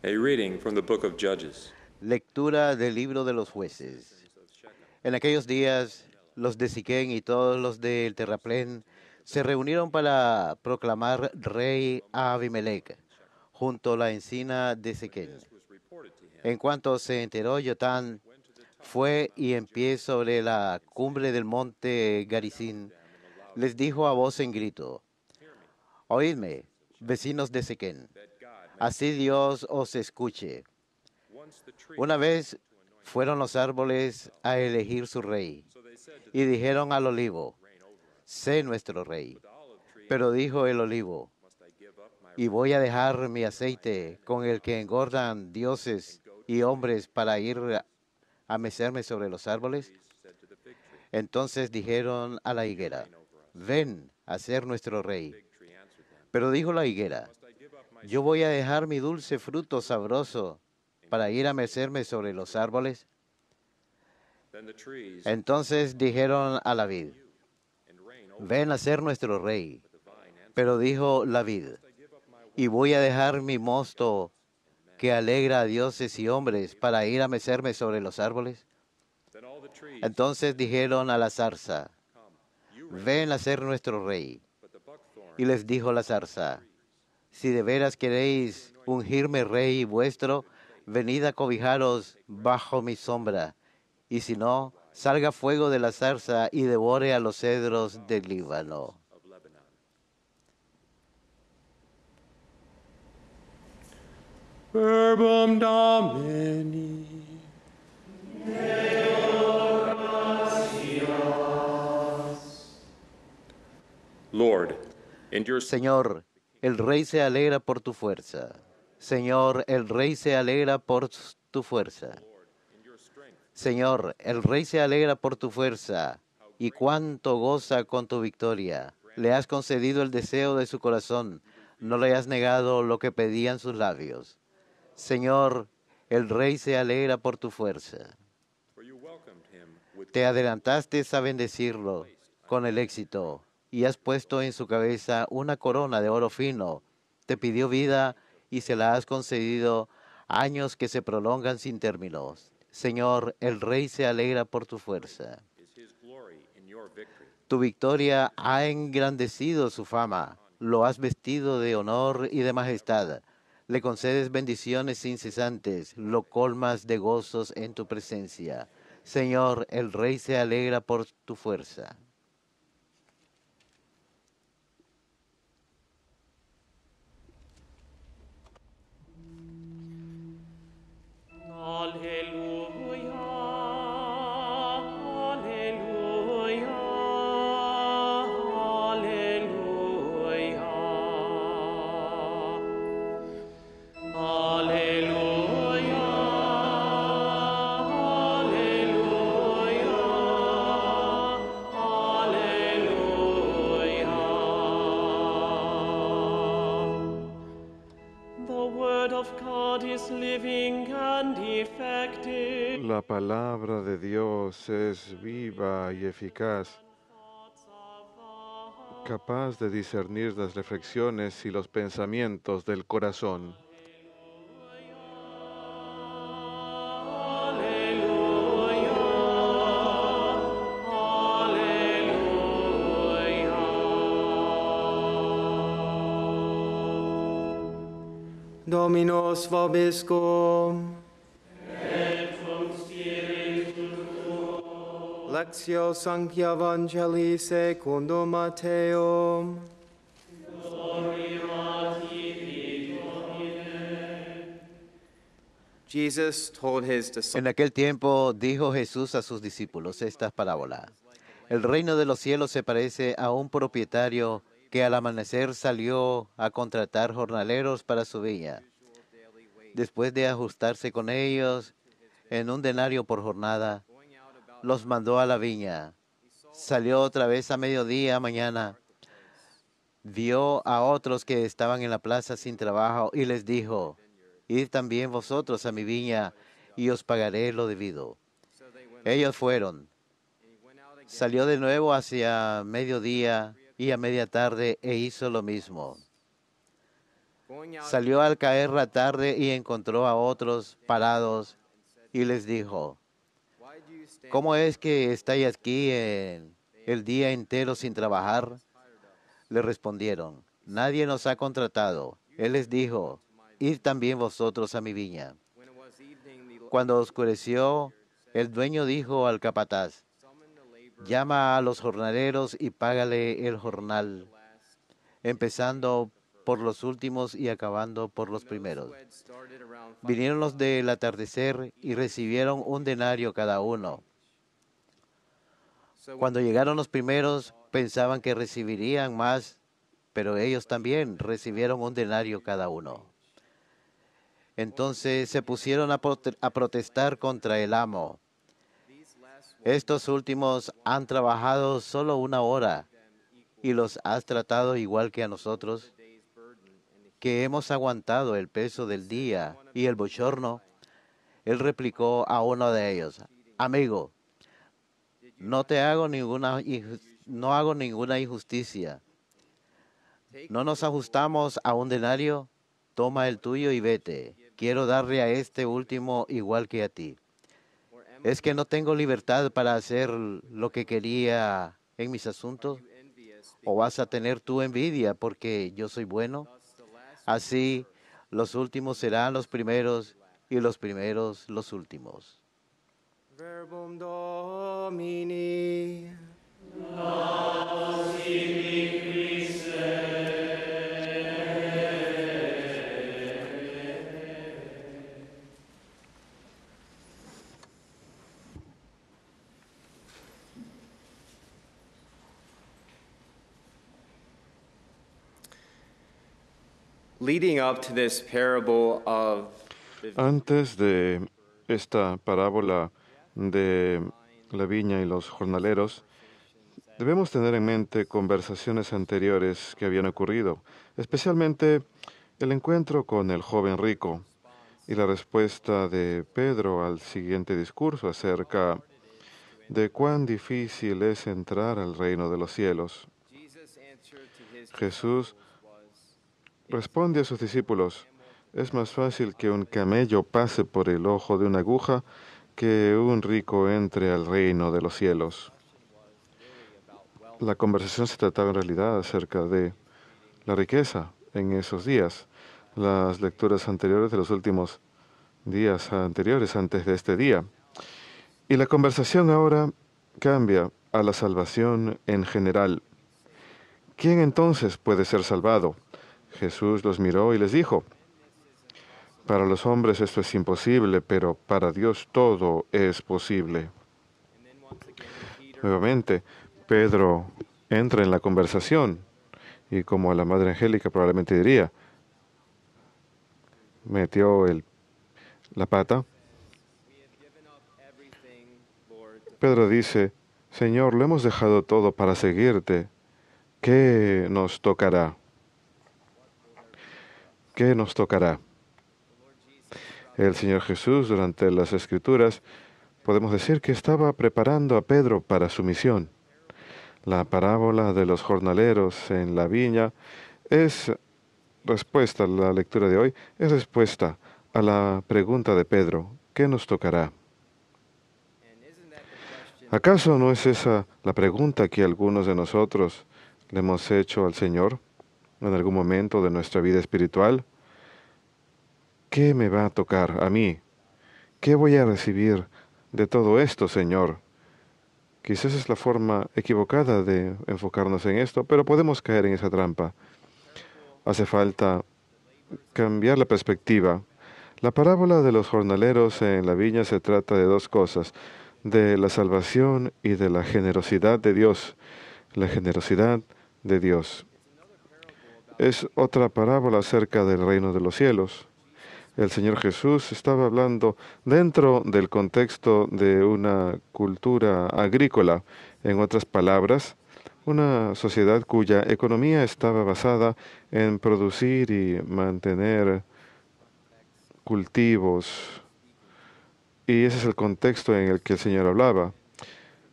A reading from the book of Judges. Lectura del libro de los jueces. En aquellos días, los de Siquén y todos los del terraplén se reunieron para proclamar rey a Abimelech junto a la encina de Siquén. En cuanto se enteró Yotán, fue y en pie sobre la cumbre del monte Garizim, les dijo a voz en grito: Oídme, vecinos de Siquén, así Dios os escuche. Una vez fueron los árboles a elegir su rey, y dijeron al olivo: sé nuestro rey. Pero dijo el olivo: y voy a dejar mi aceite con el que engordan dioses y hombres para ir a mecerme sobre los árboles. Entonces dijeron a la higuera: ven a ser nuestro rey. Pero dijo la higuera: yo voy a dejar mi dulce fruto sabroso para ir a mecerme sobre los árboles. Entonces dijeron a la vid: ven a ser nuestro rey. Pero dijo la vid: y voy a dejar mi mosto que alegra a dioses y hombres para ir a mecerme sobre los árboles. Entonces dijeron a la zarza: ven a ser nuestro rey. Y les dijo la zarza: si de veras queréis ungirme rey vuestro, venid a cobijaros bajo mi sombra. Y si no, salga fuego de la zarza y devore a los cedros del Líbano. Verbum Domini. Lord, in your Señor, el rey se alegra por tu fuerza. Señor, el rey se alegra por tu fuerza. Señor, el rey se alegra por tu fuerza. Y cuánto goza con tu victoria. Le has concedido el deseo de su corazón. No le has negado lo que pedían sus labios. Señor, el rey se alegra por tu fuerza. Te adelantaste a bendecirlo con el éxito y has puesto en su cabeza una corona de oro fino. Te pidió vida y se la has concedido, años que se prolongan sin términos. Señor, el rey se alegra por tu fuerza. Tu victoria ha engrandecido su fama. Lo has vestido de honor y de majestad. Le concedes bendiciones incesantes. Lo colmas de gozos en tu presencia. Señor, el rey se alegra por tu fuerza. Alleluia, alleluia, alleluia. Alleluia, alleluia. The word of God is living and effective. La palabra de Dios es viva y eficaz, capaz de discernir las reflexiones y los pensamientos del corazón. Dominus vobiscum. Lectio Sancti Evangelii secundum Matteum. Jesus told his disciples, En aquel tiempo dijo Jesús a sus discípulos esta parábola. El reino de los cielos se parece a un propietario que al amanecer salió a contratar jornaleros para su viña. Después de ajustarse con ellos en un denario por jornada, los mandó a la viña. Salió otra vez a mediodía mañana, vio a otros que estaban en la plaza sin trabajo y les dijo: id también vosotros a mi viña y os pagaré lo debido. Ellos fueron. Salió de nuevo hacia mediodía y a media tarde e hizo lo mismo. Salió al caer la tarde y encontró a otros parados y les dijo, ¿cómo es que estáis aquí el día entero sin trabajar? Le respondieron, nadie nos ha contratado. Él les dijo, id también vosotros a mi viña. Cuando oscureció, el dueño dijo al capataz, llama a los jornaleros y págale el jornal, empezando por los últimos y acabando por los primeros. Vinieron los del atardecer y recibieron un denario cada uno. Cuando llegaron los primeros, pensaban que recibirían más, pero ellos también recibieron un denario cada uno. Entonces se pusieron a protestar contra el amo. Estos últimos han trabajado solo 1 hora y los has tratado igual que a nosotros, que hemos aguantado el peso del día y el bochorno. Él replicó a uno de ellos, amigo, no hago ninguna injusticia. ¿No nos ajustamos a un denario? Toma el tuyo y vete. Quiero darle a este último igual que a ti. ¿Es que no tengo libertad para hacer lo que quería en mis asuntos? ¿O vas a tener tu envidia porque yo soy bueno? Así, los últimos serán los primeros y los primeros los últimos. Verbum Domini. Leading up to this parable of Antes de esta parábola de la viña y los jornaleros, debemos tener en mente conversaciones anteriores que habían ocurrido, especialmente el encuentro con el joven rico y la respuesta de Pedro al siguiente discurso acerca de cuán difícil es entrar al reino de los cielos. Jesús responde a sus discípulos, es más fácil que un camello pase por el ojo de una aguja que un rico entre al reino de los cielos. La conversación se trataba en realidad acerca de la riqueza en esos días. Las lecturas anteriores de los últimos días anteriores, antes de este día. Y la conversación ahora cambia a la salvación en general. ¿Quién entonces puede ser salvado? Jesús los miró y les dijo, para los hombres esto es imposible, pero para Dios todo es posible. Nuevamente, Pedro entra en la conversación y como la Madre Angélica probablemente diría, metió la pata. Pedro dice, Señor, lo hemos dejado todo para seguirte. ¿Qué nos tocará? ¿Qué nos tocará? El Señor Jesús, durante las Escrituras, podemos decir que estaba preparando a Pedro para su misión. La parábola de los jornaleros en la viña es respuesta, la lectura de hoy, es respuesta a la pregunta de Pedro, ¿qué nos tocará? ¿Acaso no es esa la pregunta que algunos de nosotros le hemos hecho al Señor en algún momento de nuestra vida espiritual? ¿Qué me va a tocar a mí? ¿Qué voy a recibir de todo esto, Señor? Quizás es la forma equivocada de enfocarnos en esto, pero podemos caer en esa trampa. Hace falta cambiar la perspectiva. La parábola de los jornaleros en la viña se trata de dos cosas, de la salvación y de la generosidad de Dios. La generosidad de Dios. Es otra parábola acerca del reino de los cielos. El Señor Jesús estaba hablando dentro del contexto de una cultura agrícola. En otras palabras, una sociedad cuya economía estaba basada en producir y mantener cultivos. Y ese es el contexto en el que el Señor hablaba.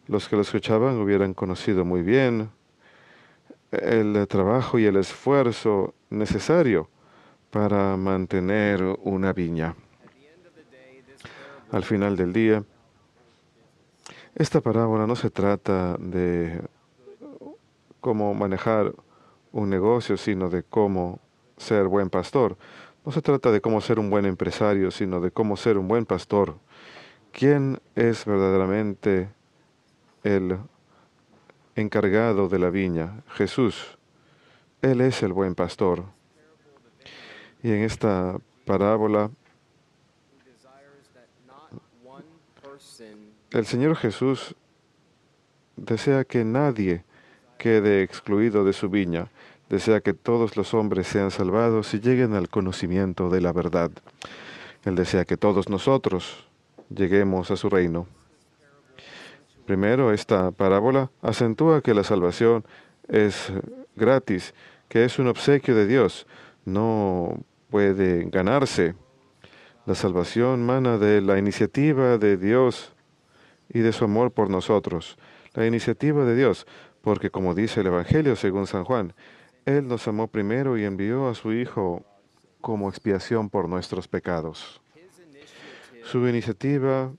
Los que lo escuchaban hubieran conocido muy bien el trabajo y el esfuerzo necesario para mantener una viña. Al final del día, esta parábola no se trata de cómo manejar un negocio, sino de cómo ser buen pastor. No se trata de cómo ser un buen empresario, sino de cómo ser un buen pastor. ¿Quién es verdaderamente el encargado de la viña? Jesús. Él es el buen pastor. Y en esta parábola, el Señor Jesús desea que nadie quede excluido de su viña. Desea que todos los hombres sean salvados y lleguen al conocimiento de la verdad. Él desea que todos nosotros lleguemos a su reino. Primero, esta parábola acentúa que la salvación es gratis, que es un obsequio de Dios. No puede ganarse. La salvación mana de la iniciativa de Dios y de su amor por nosotros. La iniciativa de Dios, porque como dice el Evangelio según San Juan, Él nos amó primero y envió a su Hijo como expiación por nuestros pecados. Su iniciativa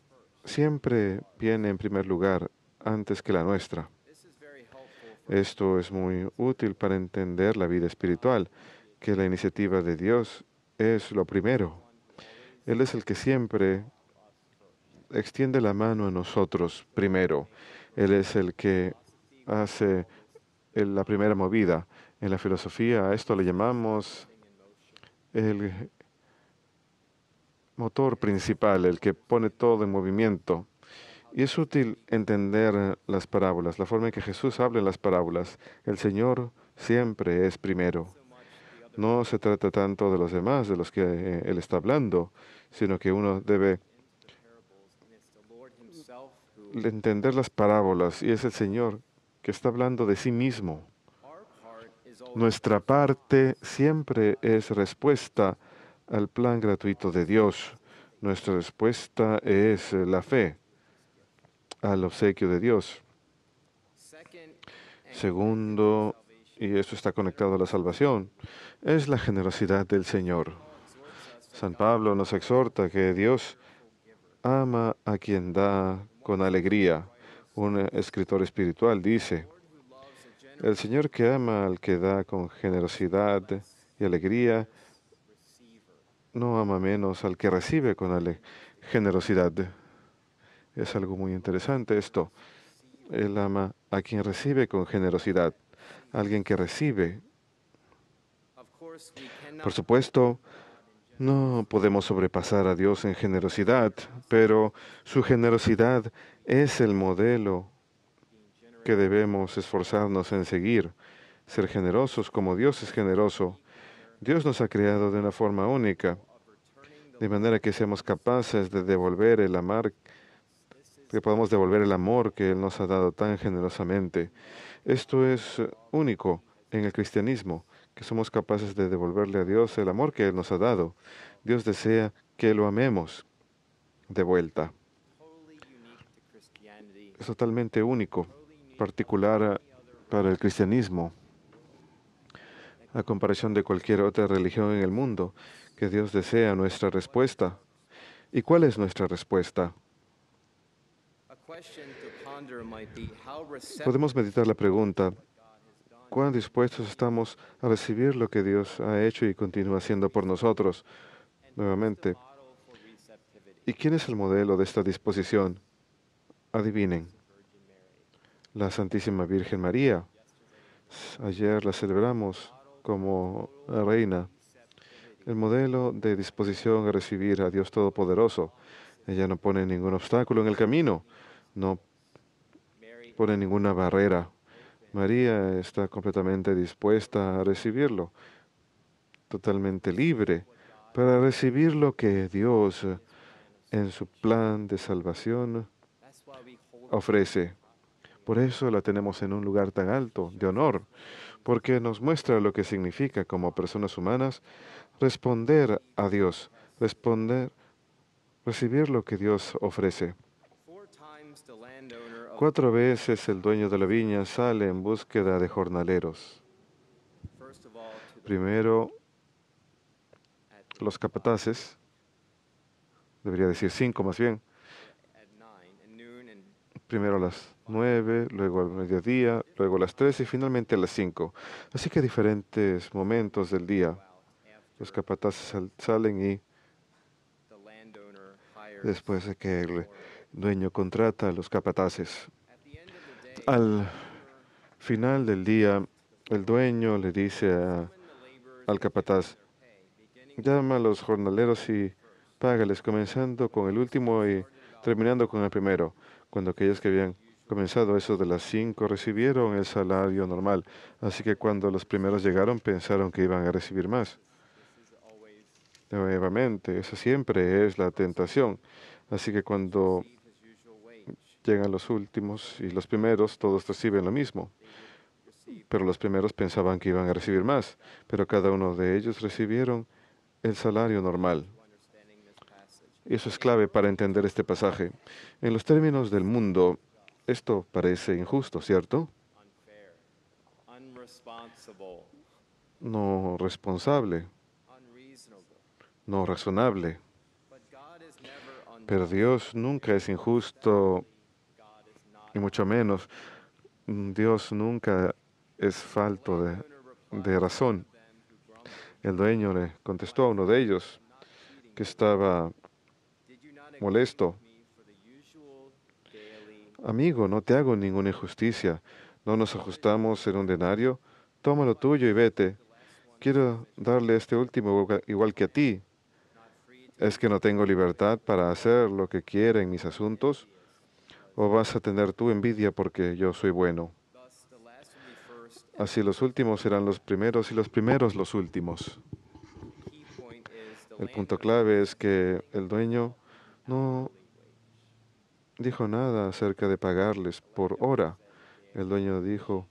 siempre viene en primer lugar antes que la nuestra. Esto es muy útil para entender la vida espiritual, que la iniciativa de Dios es lo primero. Él es el que siempre extiende la mano a nosotros primero. Él es el que hace la primera movida. En la filosofía a esto le llamamos el motor principal, el que pone todo en movimiento. Y es útil entender las parábolas, la forma en que Jesús habla en las parábolas. El Señor siempre es primero. No se trata tanto de los demás, de los que Él está hablando, sino que uno debe entender las parábolas, y es el Señor que está hablando de sí mismo. Nuestra parte siempre es respuesta al plan gratuito de Dios. Nuestra respuesta es la fe al obsequio de Dios. Segundo, y esto está conectado a la salvación, es la generosidad del Señor. San Pablo nos exhorta que Dios ama a quien da con alegría. Un escritor espiritual dice, el Señor que ama al que da con generosidad y alegría, no ama menos al que recibe con generosidad. Es algo muy interesante esto. Él ama a quien recibe con generosidad, alguien que recibe. Por supuesto, no podemos sobrepasar a Dios en generosidad, pero su generosidad es el modelo que debemos esforzarnos en seguir, ser generosos como Dios es generoso. Dios nos ha creado de una forma única, de manera que seamos capaces de devolver el amor, que podamos devolver el amor que Él nos ha dado tan generosamente. Esto es único en el cristianismo, que somos capaces de devolverle a Dios el amor que Él nos ha dado. Dios desea que lo amemos de vuelta. Es totalmente único, particular para el cristianismo, a comparación de cualquier otra religión en el mundo, que Dios desea nuestra respuesta. ¿Y cuál es nuestra respuesta? Podemos meditar la pregunta, ¿cuán dispuestos estamos a recibir lo que Dios ha hecho y continúa haciendo por nosotros? Nuevamente, ¿y quién es el modelo de esta disposición? Adivinen, la Santísima Virgen María. Ayer la celebramos como reina, el modelo de disposición a recibir a Dios Todopoderoso. Ella no pone ningún obstáculo en el camino, no pone ninguna barrera. María está completamente dispuesta a recibirlo, totalmente libre para recibir lo que Dios en su plan de salvación ofrece. Por eso la tenemos en un lugar tan alto, de honor, porque nos muestra lo que significa como personas humanas responder a Dios, recibir lo que Dios ofrece. 4 veces el dueño de la viña sale en búsqueda de jornaleros. Primero, los capataces, debería decir 5 más bien, at 9, at noon, and primero a las 9, luego al mediodía, luego a las 3 y finalmente a las 5. Así que diferentes momentos del día, los capataces salen y the landowner hires. después de que el dueño contrata a los capataces. At the end of the day, Al final del día, el dueño le dice when the laborers al capataz, pay, beginning llama a los jornaleros y págales, comenzando con el último y terminando con el primero. Cuando aquellos que habían comenzado eso de las 5 recibieron el salario normal. Así que cuando los primeros llegaron pensaron que iban a recibir más. Nuevamente, esa siempre es la tentación. Así que cuando his usual wage. llegan los últimos y los primeros, todos reciben lo mismo. Pero los primeros pensaban que iban a recibir más, pero cada uno de ellos recibieron el salario normal. Understanding this passage, Y eso es clave para entender este pasaje. En los términos del mundo, esto parece injusto, ¿cierto? unfair, unresponsible, No responsable, unreasonable. no razonable. But God is never unjust. Pero Dios nunca es injusto, God is not. y mucho menos Dios nunca es falto de razón. Them who grumble, El dueño le contestó a uno de ellos que estaba did you not molesto. me for the usual daily? Amigo, no te hago ninguna injusticia. ¿No nos ajustamos en un denario? Toma lo tuyo y vete. Quiero darle este último igual que a ti. ¿Es que no tengo libertad para hacer lo que quiera en mis asuntos? ¿O vas a tener tu envidia porque yo soy bueno? Thus, the last will be first. Así los últimos serán los primeros y los primeros los últimos. Key point is the El punto clave es que el dueño no dijo nada acerca de pagarles por hora. El dueño dijo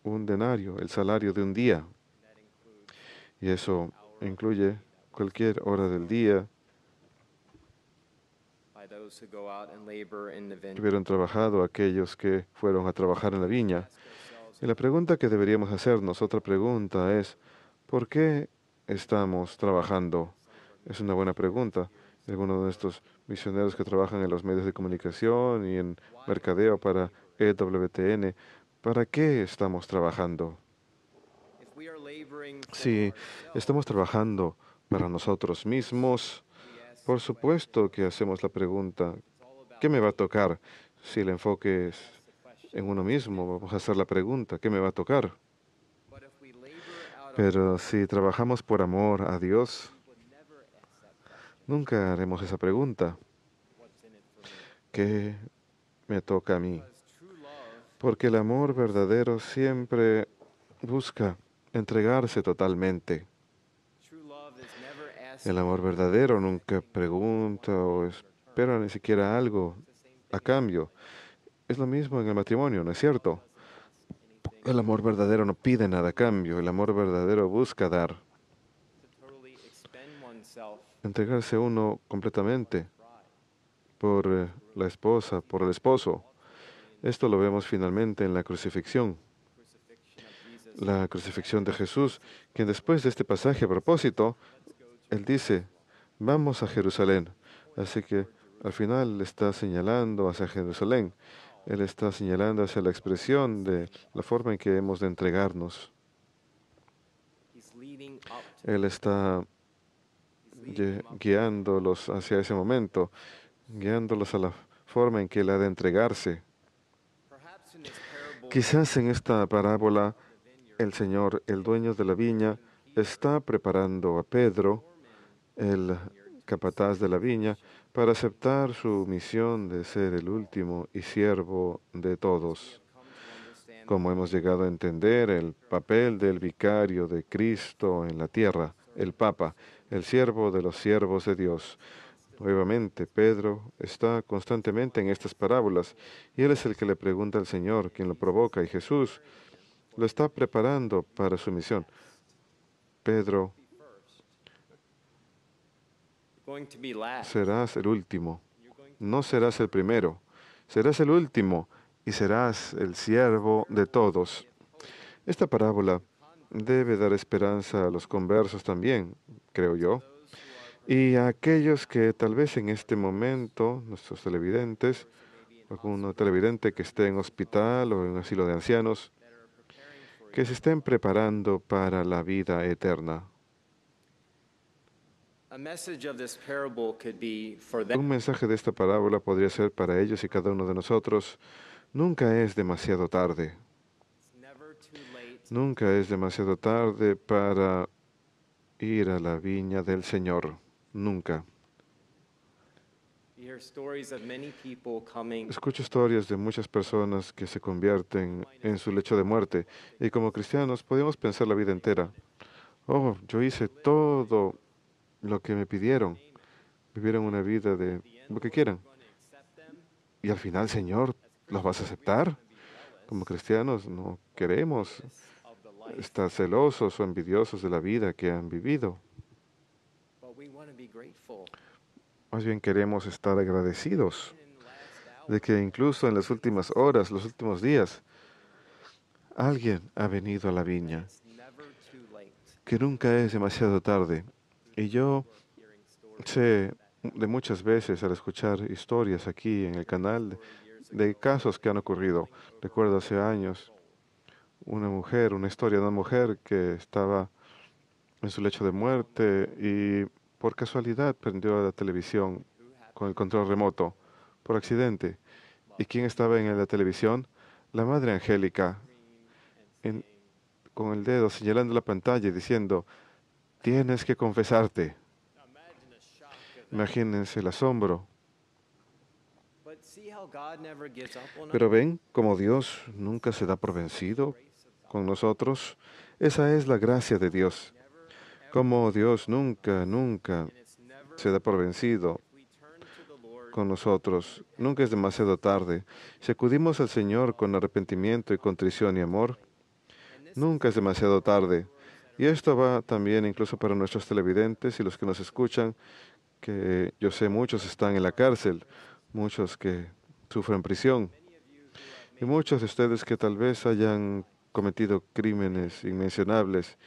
un denario, el salario de un día. Y eso incluye cualquier hora del día by those who go out and labor in the que vineyard. hubieron trabajado, aquellos que fueron a trabajar en la viña. Y la pregunta que deberíamos hacernos, otra pregunta es, ¿por qué estamos trabajando? Es una buena pregunta. Algunos de estos misioneros que trabajan en los medios de comunicación y en mercadeo para EWTN, ¿para qué estamos trabajando? If we are laboring for Si estamos trabajando para nosotros mismos, por supuesto que hacemos la pregunta, ¿qué me va a tocar? Si el enfoque es en uno mismo, vamos a hacer la pregunta, ¿qué me va a tocar? but if we labor out of Pero si trabajamos por amor a Dios, nunca haremos esa pregunta, what's in it for me. ¿qué me toca a mí? Because true love Porque el amor verdadero siempre busca entregarse totalmente. true love is never asking El amor verdadero nunca pregunta o espera ni siquiera algo a cambio. Es lo mismo en el matrimonio, ¿no es cierto? El amor verdadero no pide nada a cambio. El amor verdadero busca dar, to totally expend oneself entregarse uno completamente por la esposa, por el esposo. Esto lo vemos finalmente en la crucifixión. crucifixion of Jesus. La crucifixión de Jesús, quien después de este pasaje a propósito, él dice, vamos a Jerusalén. Así que al final está señalando hacia Jerusalén. Él está señalando hacia la expresión de la forma en que hemos de entregarnos. He's leading up to Él está guiándolos hacia ese momento, guiándolos a la forma en que él ha de entregarse. perhaps in this parable Quizás en esta parábola el Señor, el dueño de la viña, está preparando a Pedro, el capataz de la viña, para aceptar su misión de ser el último y siervo de todos. come to understand Como hemos llegado a entender el papel del vicario de Cristo en la tierra, el Papa, el siervo de los siervos de Dios. Nuevamente, Pedro está constantemente en estas parábolas y él es el que le pregunta al Señor, quien lo provoca, y Jesús lo está preparando para su misión. Pedro, going to be last. serás el último, no serás el primero, serás el último y serás el siervo de todos. Esta parábola debe dar esperanza a los conversos también, creo yo. Y a aquellos que tal vez en este momento, nuestros televidentes, algún televidente que esté en hospital o en un asilo de ancianos, que se estén preparando para la vida eterna. A message of this parable could be for Un them. mensaje de esta parábola podría ser para ellos y cada uno de nosotros: nunca es demasiado tarde. It's never too late. Nunca es demasiado tarde para ir a la viña del Señor. Nunca. You hear stories of many people coming Escucho historias de muchas personas que se convierten en su lecho de muerte y como cristianos podemos pensar la vida entera: oh, yo hice todo lo que me pidieron. Vivieron una vida de lo que quieran. Y al final, Señor, ¿los vas a aceptar? Como cristianos no queremos estar celosos o envidiosos de la vida que han vivido. but we want to be grateful. Más bien queremos estar agradecidos de que incluso en las últimas horas, los últimos días, alguien ha venido a la viña, It's never too late. que nunca es demasiado tarde. Y yo Hearing stories sé de muchas veces al escuchar historias aquí en el canal de casos que han ocurrido. Recuerdo hace años una historia de una mujer que estaba en su lecho de muerte y por casualidad prendió la televisión con el control remoto por accidente. ¿Y quién estaba en la televisión? La Madre Angélica, en- con el dedo señalando la pantalla y diciendo: tienes que confesarte. Imagínense el asombro. But see how God never gives up on us. Pero ven como Dios nunca se da por vencido con nosotros. Esa es la gracia de Dios. Como Dios nunca, nunca It's never se da por vencido we turn to the Lord. con nosotros. Nunca es demasiado tarde. Si acudimos al Señor con arrepentimiento y contrición y amor, nunca es demasiado tarde. Y esto va también incluso para nuestros televidentes y los que nos escuchan, que yo sé muchos están en la cárcel, muchos que sufren prisión, y muchos de ustedes que tal vez hayan cometido crímenes inmencionables,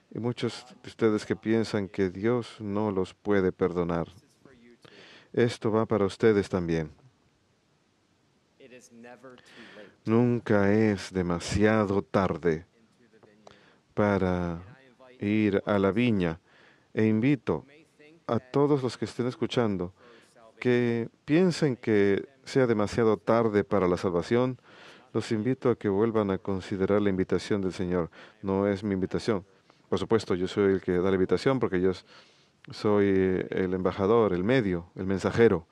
y muchos de ustedes que piensan que Dios no los puede perdonar. Esto va para ustedes también. It is never too late. Nunca es demasiado tarde para ir a la viña. E invito a todos los que estén escuchando que piensen que sea demasiado tarde para la salvación. Los invito a que vuelvan a considerar la invitación del Señor. No es mi invitación. Por supuesto, yo soy el que da la invitación porque yo soy el embajador, el medio, el mensajero.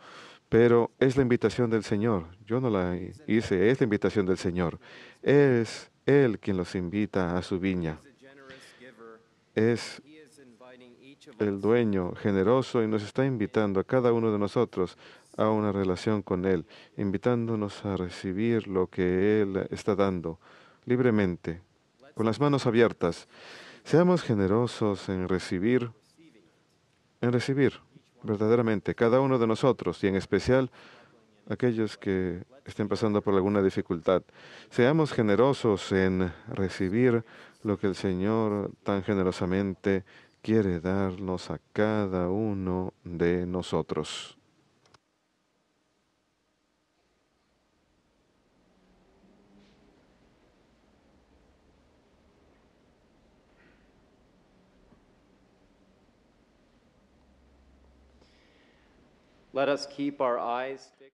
Pero es la invitación del Señor. Yo no la hice, es la invitación del Señor. Es Él quien los invita a su viña. The generous giver, Es he is inviting each of el us. dueño generoso y nos está invitando a cada uno de nosotros a una relación con Él, invitándonos a recibir lo que Él está dando libremente, con las manos abiertas. Seamos generosos en recibir verdaderamente cada uno de nosotros y en especial aquellos que estén pasando por alguna dificultad. Seamos generosos en recibir lo que el Señor tan generosamente quiere darnos a cada uno de nosotros. Let us keep our eyes fixed